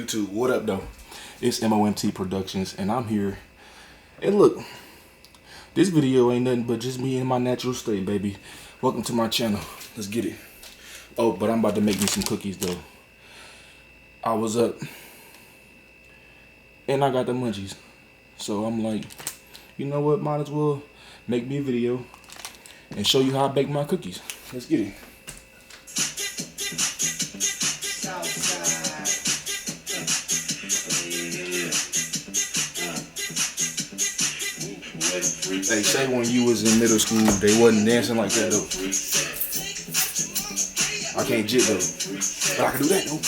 YouTube, what up though? It's MOMT Productions and I'm here. And look, this video ain't nothing but just me in my natural state, baby. Welcome to my channel. Let's get it. Oh, but I'm about to make me some cookies though. I was up and I got the munchies. So I'm like, you know what, might as well make me a video and show you how I bake my cookies. Let's get it. They say when you was in middle school, they wasn't dancing like that though. I can't jig though, but I can do that though.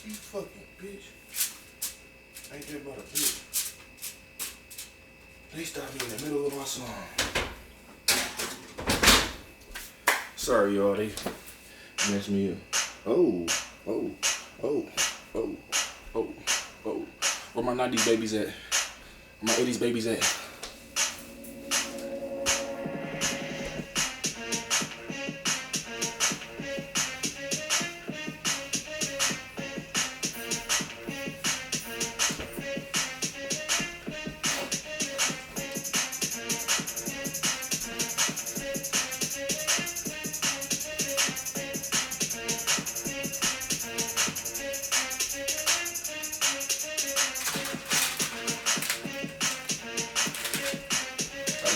You fucking bitch. Ain't that about a bitch? They stopped me in the middle of my song. Sorry y'all, they messed me up. Oh. Where my 90s babies at? Where my 80s babies at?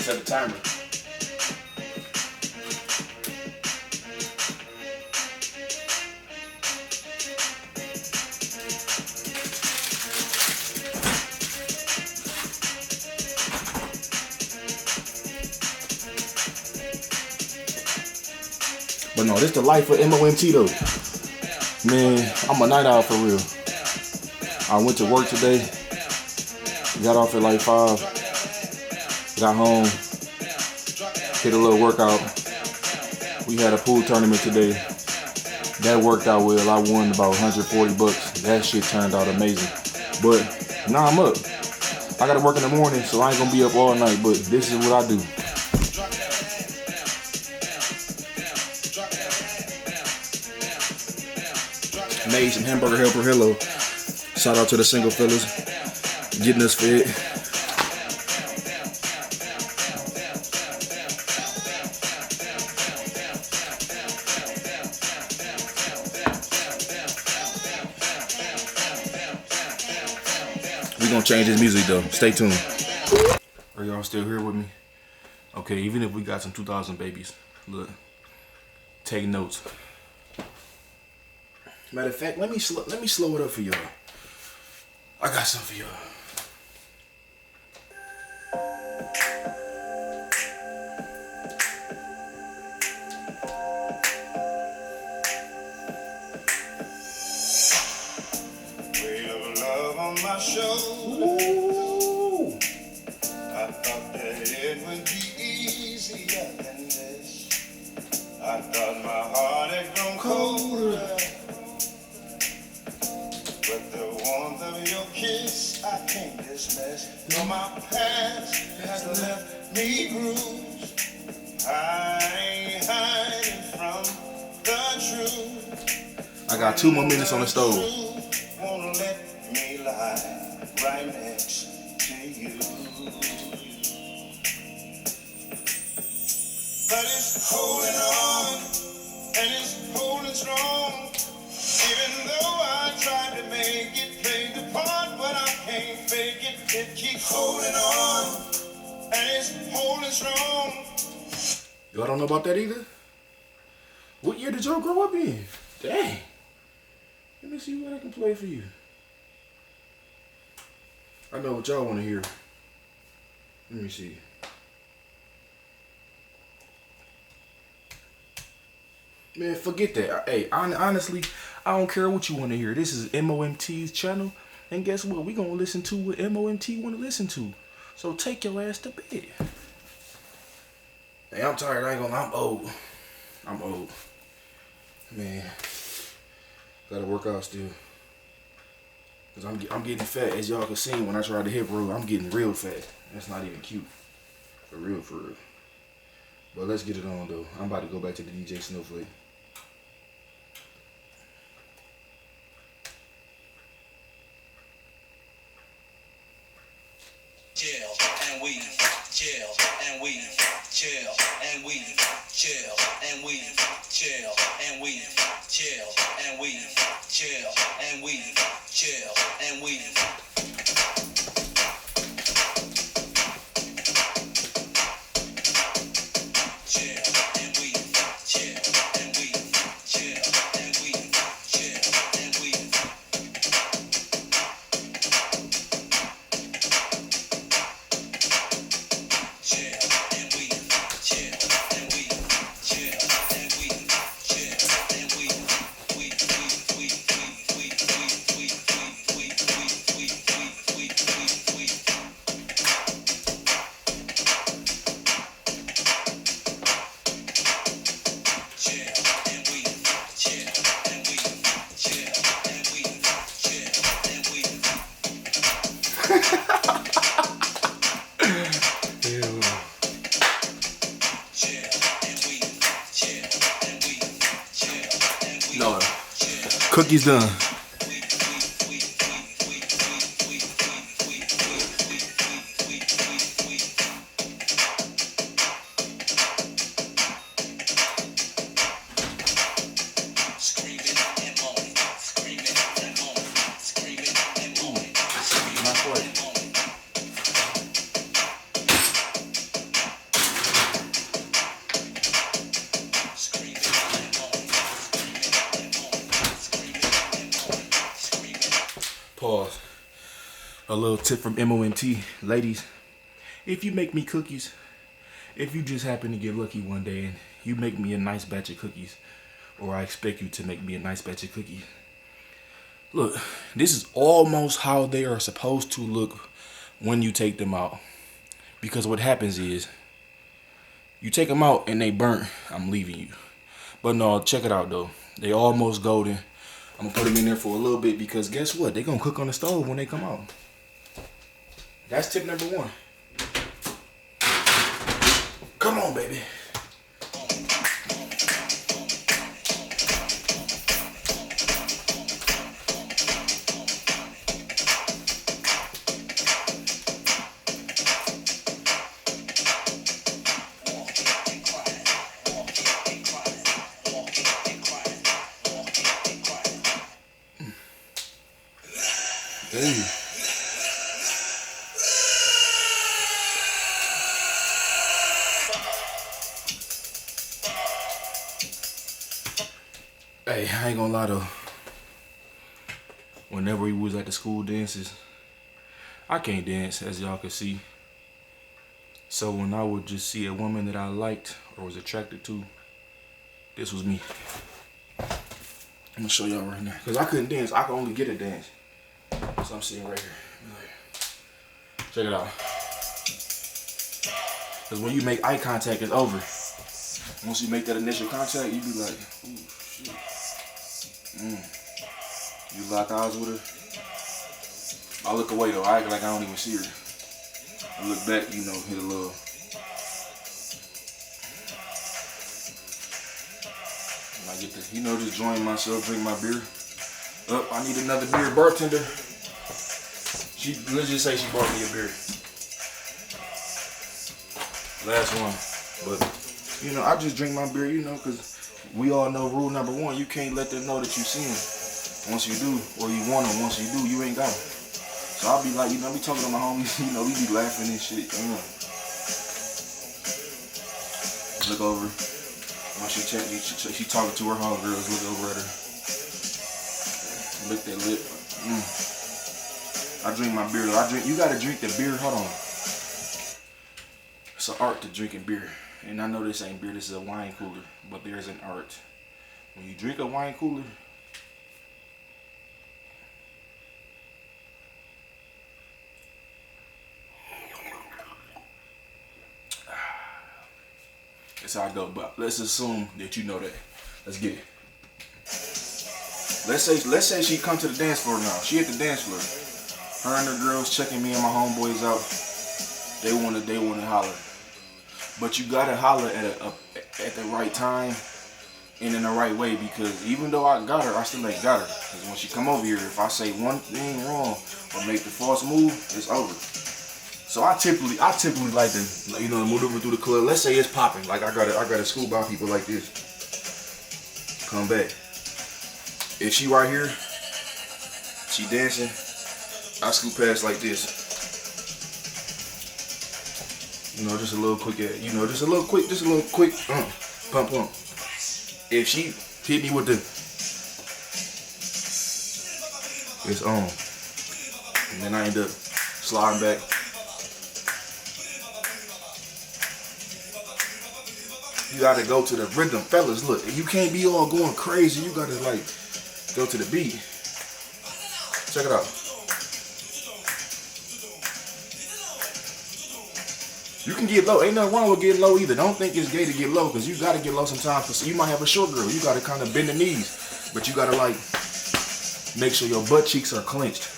Set the timer. But no, this the life of MOMT though. Man, I'm a night owl for real. I went to work today. Got off at like 5. Got home, hit a little workout. We had a pool tournament today. That worked out well. I won about 140 bucks. That shit turned out amazing. But now I'm up. I gotta work in the morning, so I ain't gonna be up all night, but this is what I do. Made some hamburger helper hello. Shout out to the single fellas getting us fed. We're gonna change this music though. Stay tuned. Are y'all still here with me? Okay, even if we got some 2,000 babies, look, take notes. Matter of fact, let me slow it up for y'all. I got something for y'all. My shoulder. Ooh. I thought that it would be easier than this. I thought my heart had grown colder. But the warmth of your kiss I can't dismiss. Though my past has left me bruised, I ain't hiding from the I got 2 more minutes on the stove. Won't let me lie right next to you. But it's holding on and it's holding strong. Even though I tried to make it play the part, but I can't fake it. It keeps holding on and it's holding strong. Y'all don't know about that either? What year did y'all grow up in? Dang. Let me see what I can play for you. I know what y'all want to hear. Let me see. Man, forget that. Hey, honestly, I don't care what you want to hear. This is MOMT's channel. And guess what? We going to listen to what MOMT want to listen to. So take your ass to bed. Hey, I'm tired. I ain't gonna lie. I'm old. Man. Gotta work out still. Cause I'm getting fat, as y'all can see when I tried the hip roll. I'm getting real fat. That's not even cute. For real. But let's get it on though. I'm about to go back to the DJ Snowflake. Chill and we, chill and we, chill and we, chill and we, chill and we, chill and we, chill and we, chill and we. No, cookies done. Pause. A little tip from MOMT. Ladies, if you make me cookies, if you just happen to get lucky one day and you make me a nice batch of cookies, or I expect you to make me a nice batch of cookies, look, this is almost how they are supposed to look when you take them out. Because what happens is, you take them out and they burnt, I'm leaving you. But no, check it out though. They almost golden. I'm gonna put them in there for a little bit because guess what? They're gonna cook on the stove when they come out. That's tip number 1. Come on, baby. Hey. Hey, I ain't gonna lie though. Whenever we was at the school dances, I can't dance, as y'all can see. So when I would just see a woman that I liked or was attracted to, this was me. I'm gonna show y'all right now. Cause I couldn't dance, I could only get a dance. So I'm sitting right here. Check it out. Cause when you make eye contact, it's over. Once you make that initial contact, you be like, ooh, shit. You lock eyes with her. I look away though, I act like I don't even see her. I look back, you know, hit a little. Like, get the, just join myself, drink my beer. Oh, I need another beer. Bartender. Let's just say she bought me a beer. Last one. But, I just drink my beer, because we all know rule number 1. You can't let them know that you see them. Once you do, or you want them. Once you do, you ain't got them. So I'll be like, be talking to my homies, we be laughing and shit. Look over. When she talking to her homegirls, look over at her. Lick that lip. I drink my beer though. You gotta drink the beer, hold on. It's an art to drinking beer. And I know this ain't beer, this is a wine cooler. But there's an art. When you drink a wine cooler, that's how I go, but let's assume that you know that. Let's get it. Let's say she come to the dance floor now. She at the dance floor. Her and her girls checking me and my homeboys out. They wanna holler. But you gotta holler at the right time and in the right way, because even though I got her, I still ain't got her. Because when she come over here, if I say one thing wrong or make the false move, it's over. So I typically like to, maneuver through the club. Let's say it's popping. Like I gotta scoop by people like this. Come back. If she right here, she dancing, I scoop past like this. Just a little quick, just a little quick, pump. If she hit me with the, it's on. And then I end up sliding back. You gotta go to the rhythm, fellas. Look, you can't be all going crazy. You gotta go to the beat. Check it out. You can get low. Ain't nothing wrong with getting low either. Don't think it's gay to get low, because you gotta get low sometimes. Cause you might have a short girl. You gotta kind of bend the knees, but you gotta make sure your butt cheeks are clenched,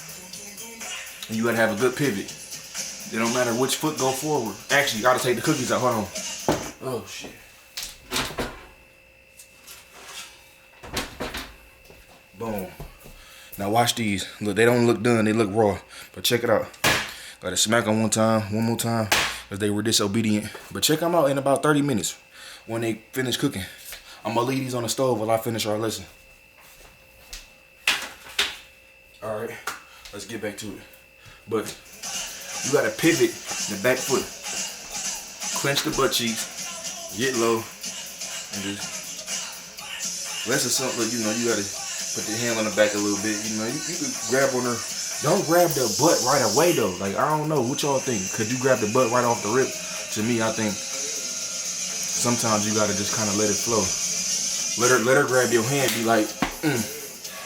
and you gotta have a good pivot. It don't matter which foot go forward. Actually, you gotta take the cookies out. Hold on. Oh shit. Boom. Now watch these. Look, they don't look done, they look raw. But check it out. Gotta smack them one more time, because they were disobedient. But check them out in about 30 minutes when they finish cooking. I'm gonna leave these on the stove while I finish our lesson. Alright, let's get back to it. But you gotta pivot the back foot. Clench the butt cheeks. Get low. And just, let's assume, you gotta put your hand on the back a little bit. You could grab on her. Don't grab the butt right away though. Like, I don't know what y'all think. Could you grab the butt right off the rip? To me, I think sometimes you gotta just kind of let it flow. Let her grab your hand. Be like,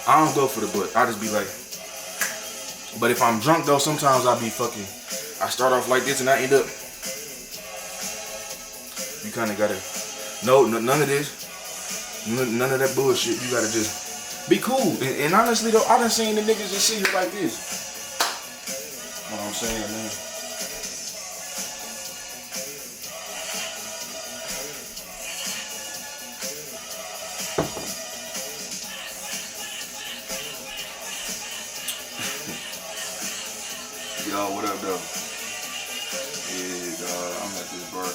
I don't go for the butt. I just be like. But if I'm drunk though, sometimes I be fucking. I start off like this and I end up. You kind of gotta. No, none of this. None of that bullshit. You gotta just. Be cool. And honestly though, I done seen the niggas just sit here like this. You know what I'm saying, man? Yo, what up though? Yeah, dog, I'm at this bar.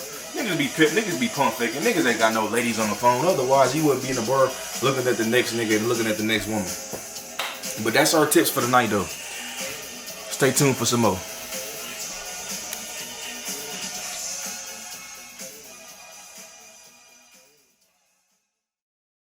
Niggas be pump faking. Niggas ain't got no ladies on the phone. Otherwise, he wouldn't be in the bar looking at the next nigga and looking at the next woman. But that's our tips for the night, though. Stay tuned for some more.